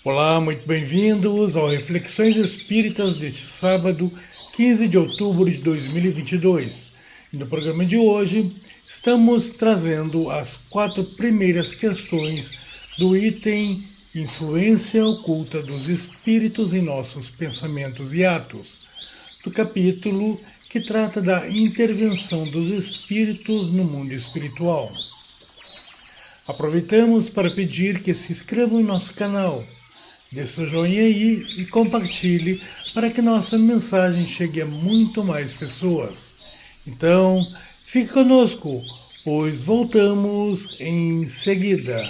Olá, muito bem-vindos ao Reflexões Espíritas deste sábado, 15 de outubro de 2022. E no programa de hoje, estamos trazendo as 4 primeiras questões do item Influência Oculta dos Espíritos em Nossos Pensamentos e Atos, do capítulo que trata da intervenção dos espíritos no mundo espiritual. Aproveitamos para pedir que se inscrevam em nosso canal, dê seu joinha aí e compartilhe para que nossa mensagem chegue a muito mais pessoas. Então, fique conosco, pois voltamos em seguida.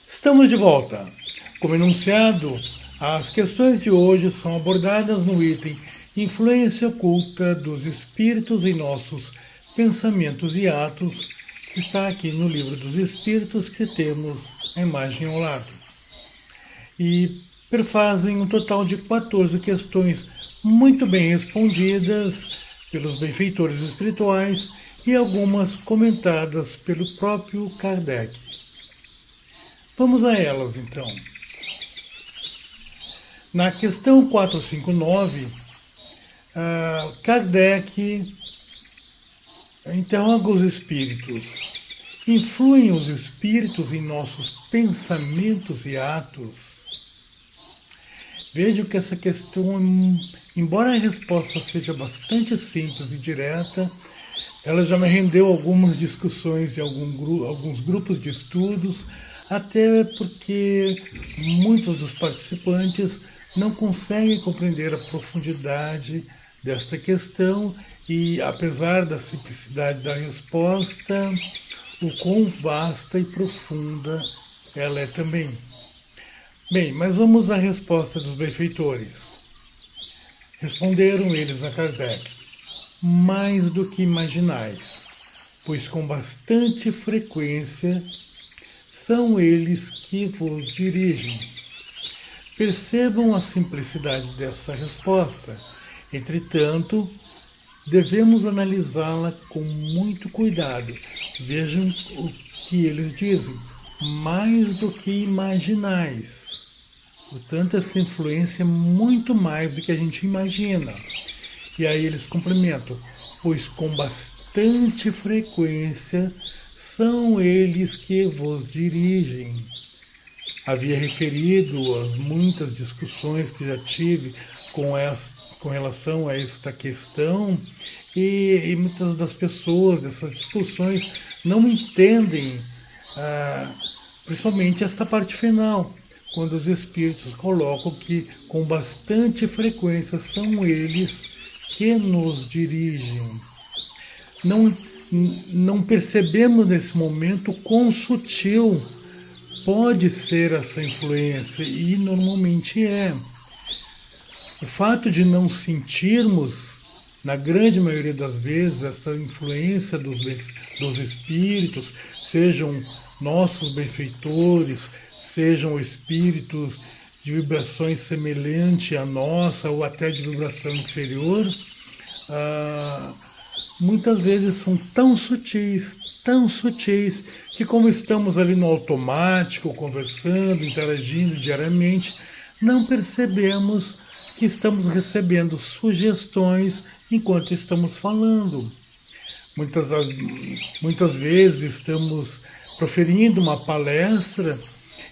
Estamos de volta. Como enunciado, as questões de hoje são abordadas no item Influência Oculta dos Espíritos em Nossos Pensamentos e Atos, que está aqui no Livro dos Espíritos, que temos a imagem ao lado. E perfazem um total de 14 questões muito bem respondidas pelos benfeitores espirituais e algumas comentadas pelo próprio Kardec. Vamos a elas, então. Na questão 459, Kardec interroga os espíritos. Influem os espíritos em nossos pensamentos e atos? Vejo que essa questão, embora a resposta seja bastante simples e direta, ela já me rendeu algumas discussões de alguns grupos de estudos, até porque muitos dos participantes não conseguem compreender a profundidade desta questão e, apesar da simplicidade da resposta, o quão vasta e profunda ela é também. Bem, mas vamos à resposta dos benfeitores. Responderam eles a Kardec: mais do que imaginais, pois com bastante frequência são eles que vos dirigem. Percebam a simplicidade dessa resposta. Entretanto, devemos analisá-la com muito cuidado. Vejam o que eles dizem. Mais do que imaginais. Portanto, essa influência é muito mais do que a gente imagina. E aí eles complementam: pois com bastante frequência são eles que vos dirigem. Havia referido as muitas discussões que já tive com relação a esta questão e muitas das pessoas dessas discussões não entendem, principalmente esta parte final, quando os espíritos colocam que com bastante frequência são eles que nos dirigem. Não percebemos nesse momento quão sutil pode ser essa influência, e normalmente é. O fato de não sentirmos, na grande maioria das vezes, essa influência dos espíritos, sejam nossos benfeitores, sejam espíritos de vibrações semelhantes à nossa ou até de vibração inferior, muitas vezes são tão sutis, que como estamos ali no automático, conversando, interagindo diariamente, não percebemos que estamos recebendo sugestões enquanto estamos falando. Muitas vezes estamos proferindo uma palestra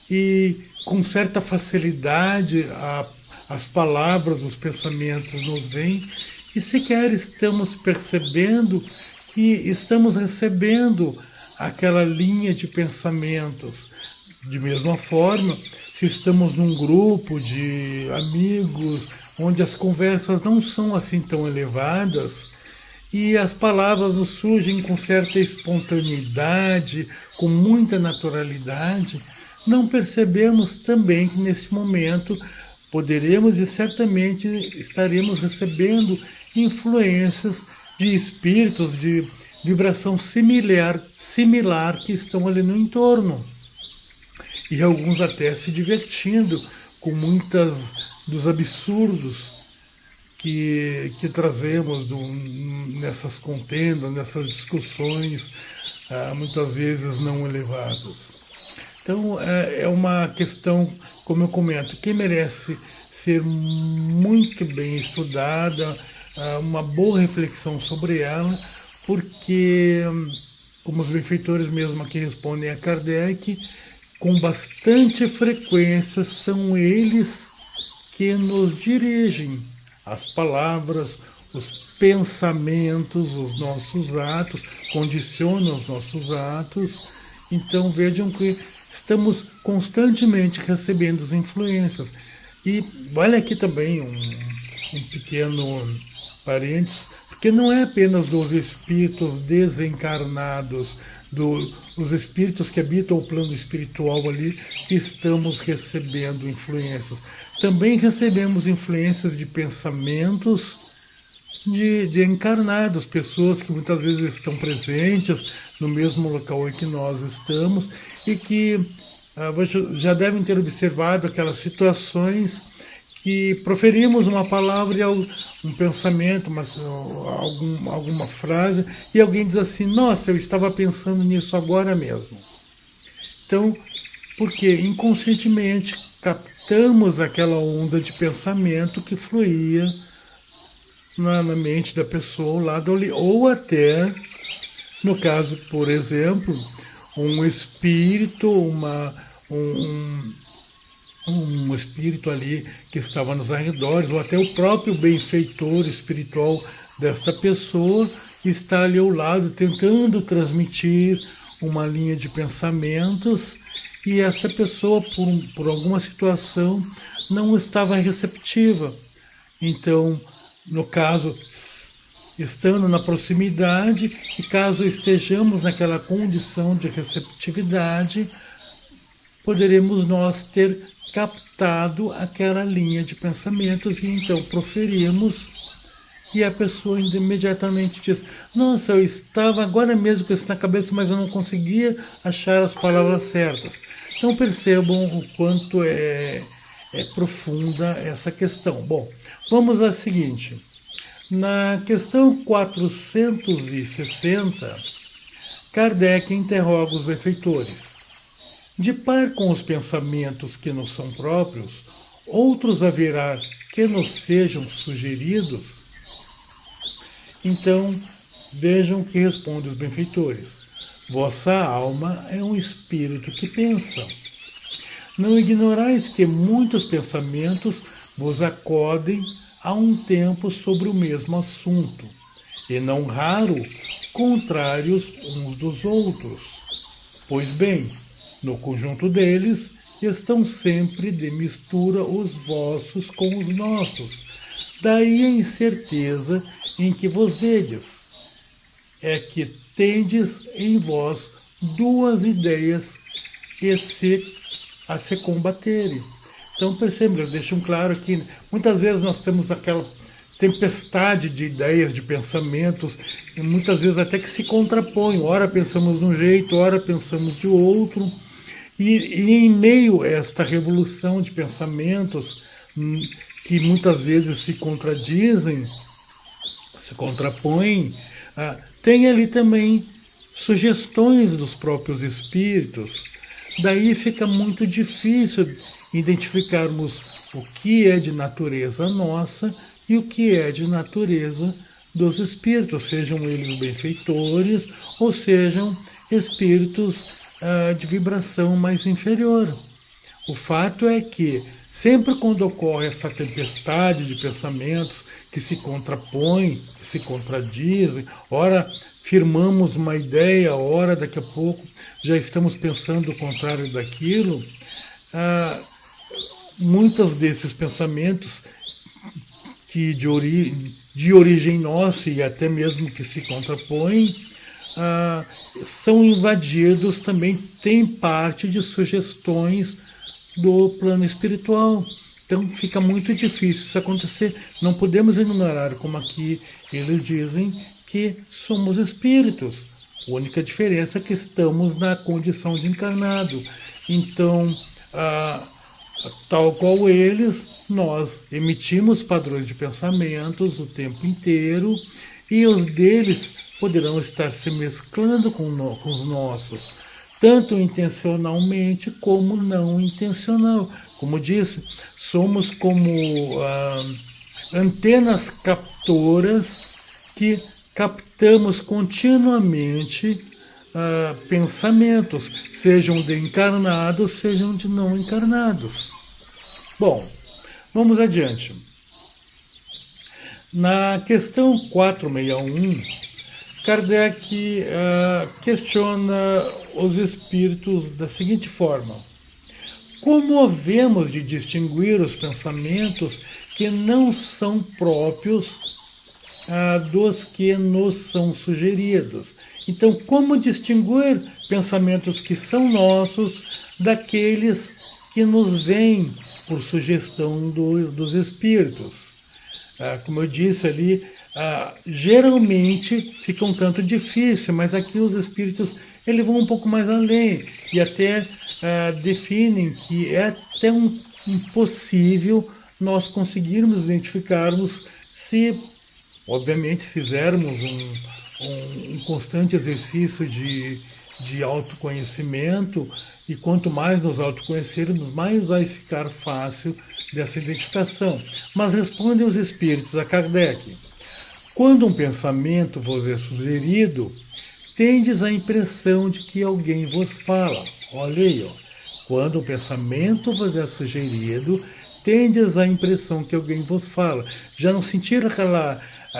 e com certa facilidade as palavras, os pensamentos nos vêm, e sequer estamos percebendo que estamos recebendo aquela linha de pensamentos. De mesma forma, se estamos num grupo de amigos, onde as conversas não são assim tão elevadas, e as palavras nos surgem com certa espontaneidade, com muita naturalidade, não percebemos também que nesse momento poderemos e certamente estaremos recebendo influências de espíritos de vibração similar que estão ali no entorno. E alguns até se divertindo com muitas dos absurdos que trazemos nessas contendas, nessas discussões, muitas vezes não elevadas. Então, é uma questão, como eu comento, que merece ser muito bem estudada, uma boa reflexão sobre ela, porque, como os benfeitores mesmo aqui respondem a Kardec, com bastante frequência são eles que nos dirigem as palavras, os pensamentos, os nossos atos, condicionam os nossos atos. Então vejam que estamos constantemente recebendo as influências. E vale aqui também um pequeno parênteses, porque não é apenas dos espíritos desencarnados, os espíritos que habitam o plano espiritual ali, que estamos recebendo influências. Também recebemos influências de pensamentos de encarnados, pessoas que muitas vezes estão presentes no mesmo local em que nós estamos e que já devem ter observado aquelas situações que proferimos uma palavra e um pensamento, alguma frase, e alguém diz assim: nossa, eu estava pensando nisso agora mesmo. Então, porque inconscientemente captamos aquela onda de pensamento que fluía na mente da pessoa ao lado ali, ou até, no caso, por exemplo, um espírito, um espírito ali que estava nos arredores, ou até o próprio benfeitor espiritual desta pessoa está ali ao lado tentando transmitir uma linha de pensamentos, e esta pessoa, por alguma situação, não estava receptiva. Então, no caso, estando na proximidade, e caso estejamos naquela condição de receptividade, poderemos nós ter captado aquela linha de pensamentos e então proferimos, e a pessoa imediatamente diz: nossa, eu estava agora mesmo com isso na cabeça, mas eu não conseguia achar as palavras certas. Então percebam o quanto é profunda essa questão. Bom, vamos à seguinte. Na questão 460, Kardec interroga os benfeitores: de par com os pensamentos que nos são próprios, outros haverá que nos sejam sugeridos? Então, vejam o que respondem os benfeitores: vossa alma é um espírito que pensa. Não ignorais que muitos pensamentos vos acodem a um tempo sobre o mesmo assunto, e não raro contrários uns dos outros. Pois bem, no conjunto deles estão sempre de mistura os vossos com os nossos. Daí a incerteza em que vos vedes. É que tendes em vós duas ideias a se combaterem. Então percebam, deixam claro que muitas vezes nós temos aquela tempestade de ideias, de pensamentos, e muitas vezes até que se contrapõem. Ora pensamos de um jeito, ora pensamos de outro. E em meio a esta revolução de pensamentos, que muitas vezes se contradizem, se contrapõem, tem ali também sugestões dos próprios espíritos. Daí fica muito difícil identificarmos o que é de natureza nossa e o que é de natureza dos espíritos, sejam eles benfeitores ou sejam espíritos de vibração mais inferior. O fato é que sempre quando ocorre essa tempestade de pensamentos que se contrapõem, que se contradizem, ora firmamos uma ideia, ora daqui a pouco já estamos pensando o contrário daquilo, muitos desses pensamentos que de origem nossa e até mesmo que se contrapõem, são invadidos, também tem parte de sugestões do plano espiritual. Então fica muito difícil isso acontecer. Não podemos ignorar, como aqui eles dizem, que somos espíritos. A única diferença é que estamos na condição de encarnado. Então, tal qual eles, nós emitimos padrões de pensamentos o tempo inteiro e os deles poderão estar se mesclando com os nossos, tanto intencionalmente como não intencional. Como disse, somos como antenas captoras que captamos continuamente pensamentos, sejam de encarnados, sejam de não encarnados. Bom, vamos adiante. Na questão 461, Kardec questiona os espíritos da seguinte forma: como havemos de distinguir os pensamentos que não são próprios dos que nos são sugeridos? Então, como distinguir pensamentos que são nossos daqueles que nos vêm por sugestão dos espíritos? Como eu disse ali, geralmente fica um tanto difícil, mas aqui os espíritos eles vão um pouco mais além e até definem que é até impossível nós conseguirmos identificarmos se, obviamente, fizermos um constante exercício de autoconhecimento, e quanto mais nos autoconhecermos, mais vai ficar fácil dessa identificação. Mas respondem os espíritos a Kardec: quando um pensamento vos é sugerido, tendes a impressão de que alguém vos fala. Olha aí, ó. Quando um pensamento vos é sugerido, tendes a impressão que alguém vos fala. Já não sentiram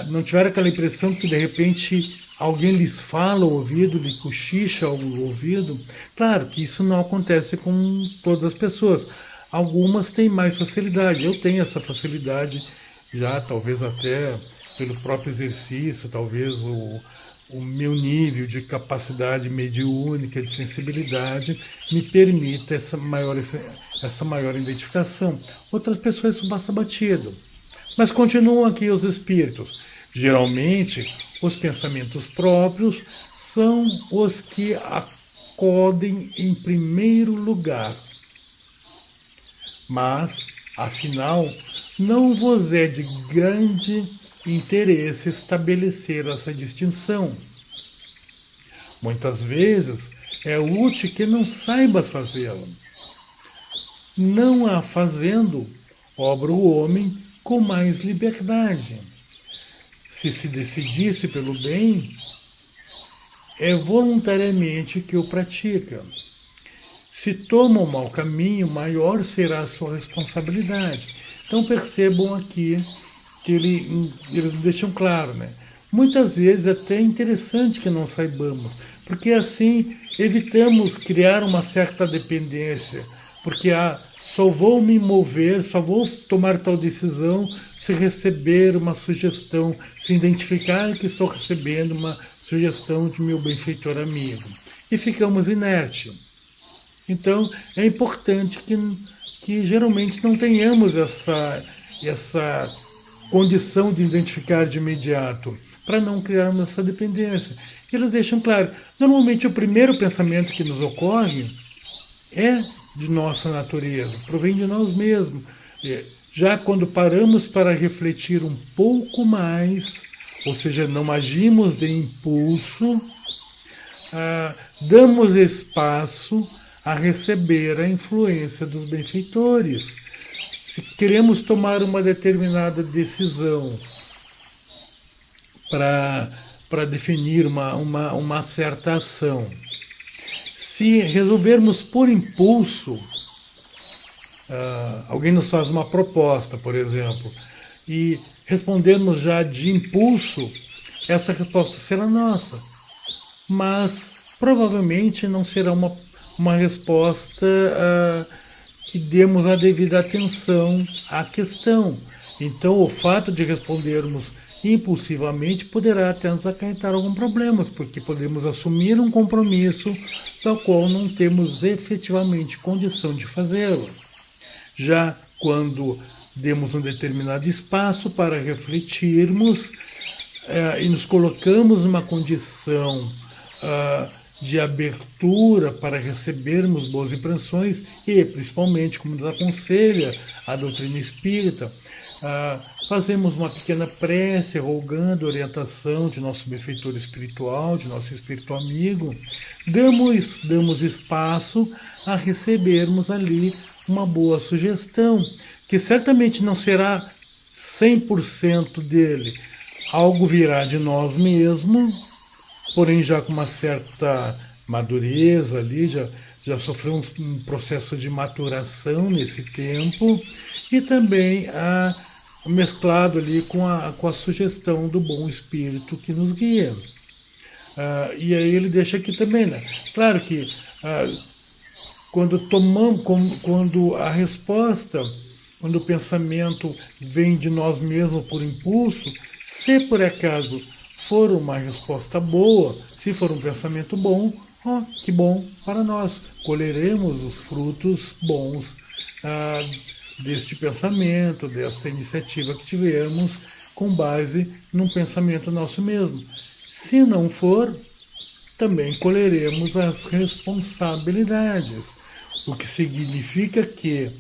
não tiveram aquela impressão que de repente alguém lhes fala ao ouvido, lhe cochicha ao ouvido? Claro que isso não acontece com todas as pessoas. Algumas têm mais facilidade. Eu tenho essa facilidade já, talvez até pelo próprio exercício, talvez o meu nível de capacidade mediúnica, de sensibilidade, me permita essa maior identificação. Outras pessoas isso passa batido. Mas continuam aqui os espíritos. Geralmente, os pensamentos próprios são os que acodem em primeiro lugar. Mas, afinal, não vos é de grande interesse estabelecer essa distinção. Muitas vezes é útil que não saibas fazê-la. Não a fazendo, obra o homem com mais liberdade. Se decidisse pelo bem, é voluntariamente que o pratica. Se toma um mau caminho, maior será a sua responsabilidade. Então percebam aqui que eles deixam claro, né? Muitas vezes é até interessante que não saibamos, porque assim evitamos criar uma certa dependência, porque só vou me mover, só vou tomar tal decisão se receber uma sugestão, se identificar que estou recebendo uma sugestão de meu benfeitor amigo. E ficamos inertes. Então, é importante que geralmente não tenhamos essa condição de identificar de imediato, para não criarmos essa dependência. Eles deixam claro, normalmente o primeiro pensamento que nos ocorre é de nossa natureza, provém de nós mesmos. Já quando paramos para refletir um pouco mais, ou seja, não agimos de impulso, damos espaço a receber a influência dos benfeitores. Se queremos tomar uma determinada decisão para definir uma certa ação, se resolvermos por impulso, alguém nos faz uma proposta, por exemplo, e respondermos já de impulso, essa resposta será nossa, mas provavelmente não será uma resposta que demos a devida atenção à questão. Então, o fato de respondermos impulsivamente poderá até nos acarretar alguns problemas, porque podemos assumir um compromisso do qual não temos efetivamente condição de fazê-lo. Já quando demos um determinado espaço para refletirmos e nos colocamos numa condição de abertura para recebermos boas impressões e, principalmente, como nos aconselha a doutrina espírita, fazemos uma pequena prece, rogando a orientação de nosso benfeitor espiritual, de nosso espírito amigo, damos espaço a recebermos ali uma boa sugestão, que certamente não será 100% dele. Algo virá de nós mesmos, porém já com uma certa madureza ali, já sofreu um processo de maturação nesse tempo, e também mesclado ali com a sugestão do bom espírito que nos guia. E aí ele deixa aqui também, né? Claro que quando a resposta, quando o pensamento vem de nós mesmos por impulso, se por acaso for uma resposta boa, se for um pensamento bom, que bom para nós. Colheremos os frutos bons deste pensamento, desta iniciativa que tivemos com base num pensamento nosso mesmo. Se não for, também colheremos as responsabilidades, o que significa que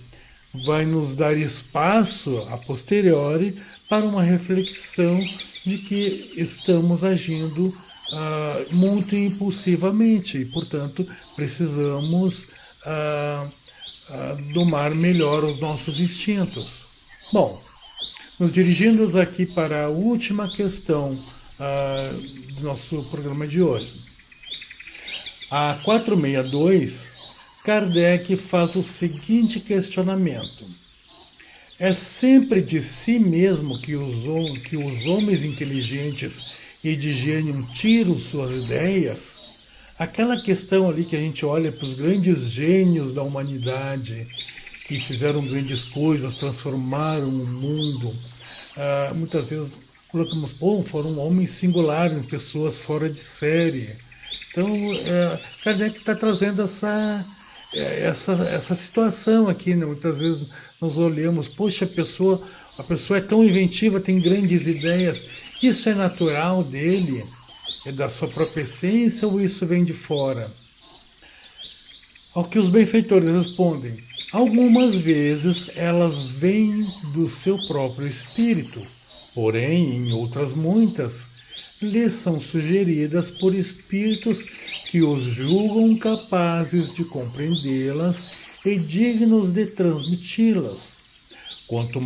vai nos dar espaço a posteriori para uma reflexão de que estamos agindo muito impulsivamente e, portanto, precisamos domar melhor os nossos instintos. Bom, nos dirigindo aqui para a última questão do nosso programa de hoje. A 462, Kardec faz o seguinte questionamento: é sempre de si mesmo que os homens inteligentes e de gênio tiram suas ideias? Aquela questão ali que a gente olha para os grandes gênios da humanidade, que fizeram grandes coisas, transformaram o mundo, muitas vezes colocamos, foram homens singulares, pessoas fora de série. Então, Kardec está trazendo essa situação aqui, né? Muitas vezes nós olhamos, poxa, a pessoa é tão inventiva, tem grandes ideias, isso é natural dele? É da sua própria essência ou isso vem de fora? Ao que os benfeitores respondem: algumas vezes elas vêm do seu próprio espírito, porém, em outras muitas, lhes são sugeridas por espíritos que os julgam capazes de compreendê-las e dignos de transmiti-las. Quando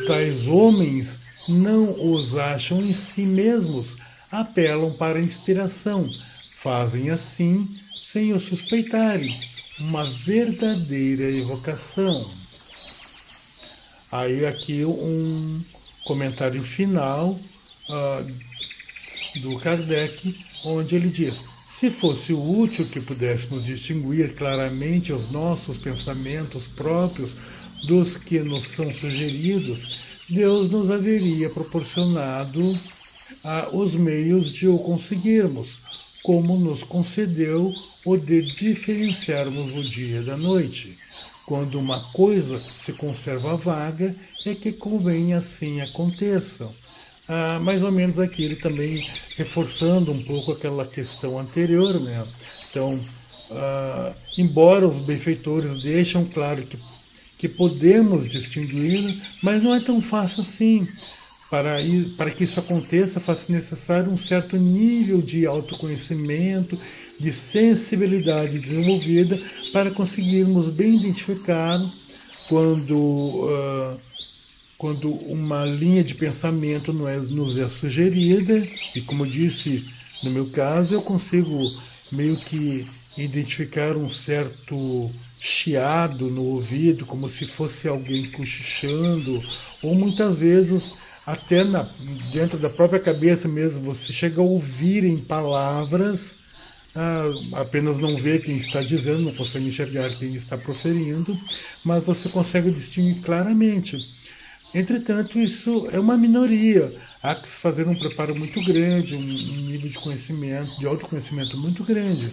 tais homens não os acham em si mesmos, apelam para a inspiração, fazem assim, sem o suspeitarem, uma verdadeira evocação. Aí aqui um comentário final do Kardec, onde ele diz: se fosse útil que pudéssemos distinguir claramente os nossos pensamentos próprios dos que nos são sugeridos, Deus nos haveria proporcionado os meios de o conseguirmos, como nos concedeu o de diferenciarmos o dia da noite. Quando uma coisa se conserva vaga, é que convém assim aconteça. Mais ou menos aqui ele também reforçando um pouco aquela questão anterior, né? Então, embora os benfeitores deixam claro que podemos distinguir, mas não é tão fácil assim. Para que isso aconteça, faz-se necessário um certo nível de autoconhecimento, de sensibilidade desenvolvida, para conseguirmos bem identificar quando uma linha de pensamento nos é sugerida, e como disse no meu caso, eu consigo meio que identificar um certo chiado no ouvido, como se fosse alguém cochichando, ou muitas vezes até dentro da própria cabeça mesmo, você chega a ouvir em palavras, apenas não vê quem está dizendo, não consegue enxergar quem está proferindo, mas você consegue distinguir claramente. Entretanto, isso é uma minoria. Há que se fazer um preparo muito grande, um nível de conhecimento, de autoconhecimento muito grande.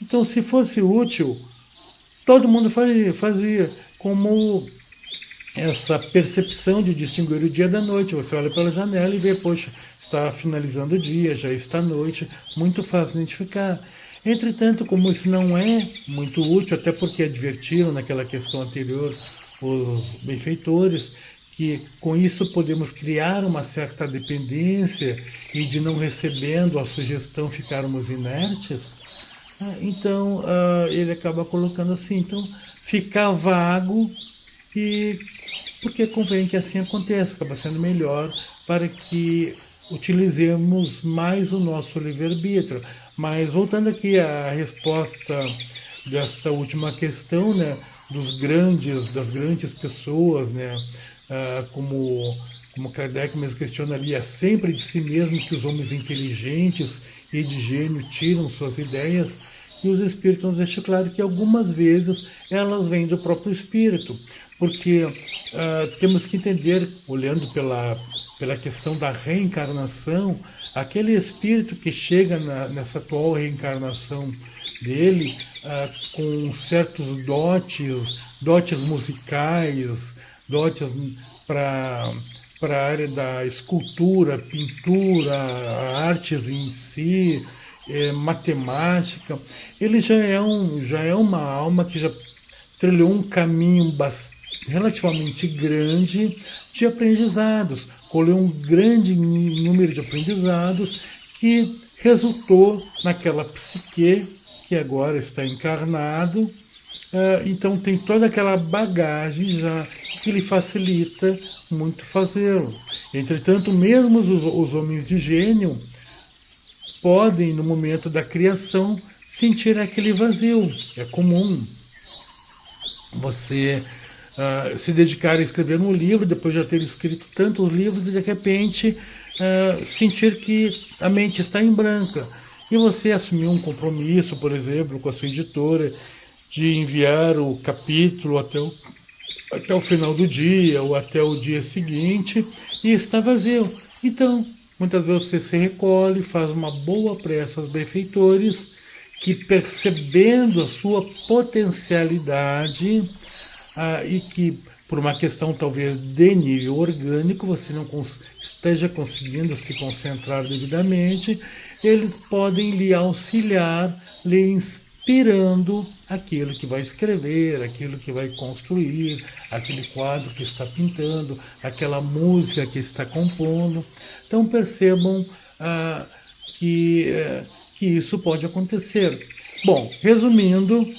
Então, se fosse útil, todo mundo fazia como essa percepção de distinguir o dia da noite. Você olha pela janela e vê, poxa, está finalizando o dia, já está noite, muito fácil identificar. Entretanto, como isso não é muito útil, até porque advertiram naquela questão anterior os benfeitores, que com isso podemos criar uma certa dependência e de não recebendo a sugestão ficarmos inertes, então ele acaba colocando assim, então fica vago e porque convém que assim aconteça, acaba sendo melhor para que utilizemos mais o nosso livre-arbítrio. Mas voltando aqui à resposta desta última questão, né, das grandes pessoas, né, como Kardec mesmo questiona ali, é sempre de si mesmo que os homens inteligentes e de gênio tiram suas ideias, e os espíritos nos deixam claro que algumas vezes elas vêm do próprio espírito, porque temos que entender, olhando pela questão da reencarnação, aquele espírito que chega nessa atual reencarnação dele com certos dotes musicais, dotes para a área da escultura, pintura, artes em si, matemática, ele já é uma alma que já trilhou um caminho relativamente grande de aprendizados, colheu um grande número de aprendizados que resultou naquela psique que agora está encarnado. Então tem toda aquela bagagem já que lhe facilita muito fazê-lo. Entretanto, mesmo os homens de gênio podem, no momento da criação, sentir aquele vazio. É comum você se dedicar a escrever um livro, depois de já ter escrito tantos livros, e de repente sentir que a mente está em branca. E você assumir um compromisso, por exemplo, com a sua editora, de enviar o capítulo até o final do dia ou até o dia seguinte, e está vazio. Então, muitas vezes você se recolhe, faz uma boa prece aos benfeitores, que percebendo a sua potencialidade e que por uma questão talvez de nível orgânico você não esteja conseguindo se concentrar devidamente, eles podem lhe auxiliar, lhe inspirando aquilo que vai escrever, aquilo que vai construir, aquele quadro que está pintando, aquela música que está compondo. Então percebam que isso pode acontecer. Bom, resumindo,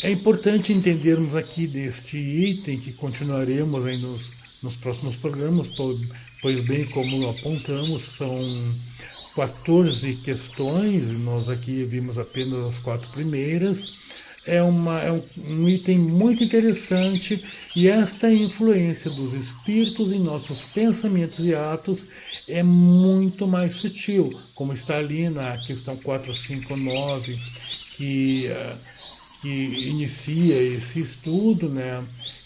é importante entendermos aqui deste item, que continuaremos aí nos próximos programas, pois bem como apontamos, são 14 questões, nós aqui vimos apenas as 4 primeiras. É um item muito interessante, e esta influência dos espíritos em nossos pensamentos e atos é muito mais sutil, como está ali na questão 459, que inicia esse estudo, né?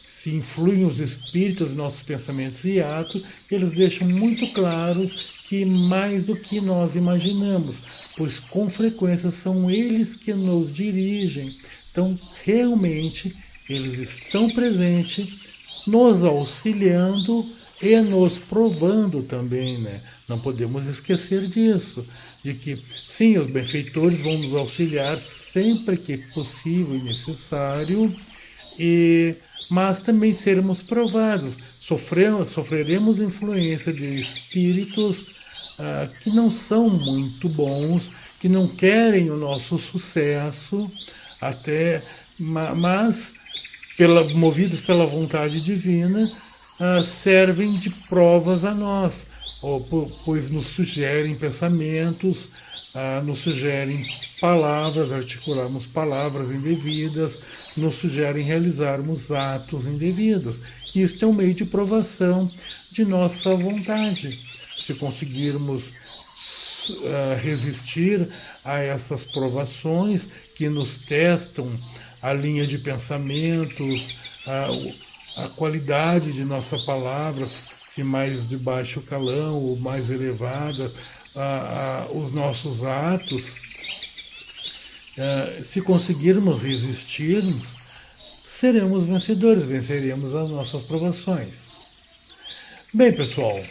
Se influem os espíritos em nossos pensamentos e atos, eles deixam muito claro que mais do que nós imaginamos, pois com frequência são eles que nos dirigem. Então, realmente, eles estão presentes, nos auxiliando e nos provando também, né? Não podemos esquecer disso, de que, sim, os benfeitores vão nos auxiliar sempre que possível e necessário, mas também seremos provados, sofreremos influência de espíritos que não são muito bons, que não querem o nosso sucesso, mas movidos pela vontade divina, servem de provas a nós, pois nos sugerem pensamentos, nos sugerem palavras, articularmos palavras indevidas, nos sugerem realizarmos atos indevidos. Isto é um meio de provação de nossa vontade. Se conseguirmos resistir a essas provações que nos testam a linha de pensamentos, a qualidade de nossa palavra, se mais de baixo calão ou mais elevada, os nossos atos, Se conseguirmos resistir, seremos vencedores, venceremos as nossas provações. Bem, pessoal,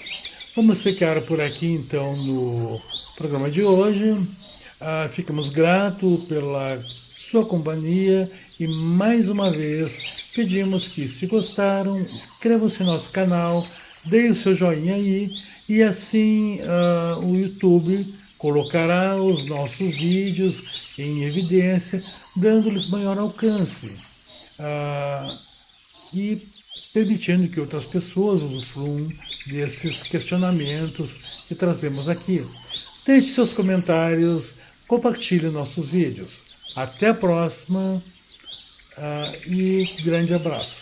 vamos ficar por aqui então no programa de hoje. Ficamos gratos pela sua companhia e mais uma vez pedimos que, se gostaram, inscrevam-se no nosso canal, deem o seu joinha aí e assim o YouTube colocará os nossos vídeos em evidência, dando-lhes maior alcance e permitindo que outras pessoas usufruam desses questionamentos que trazemos aqui. Deixe seus comentários, compartilhe nossos vídeos. Até a próxima e grande abraço.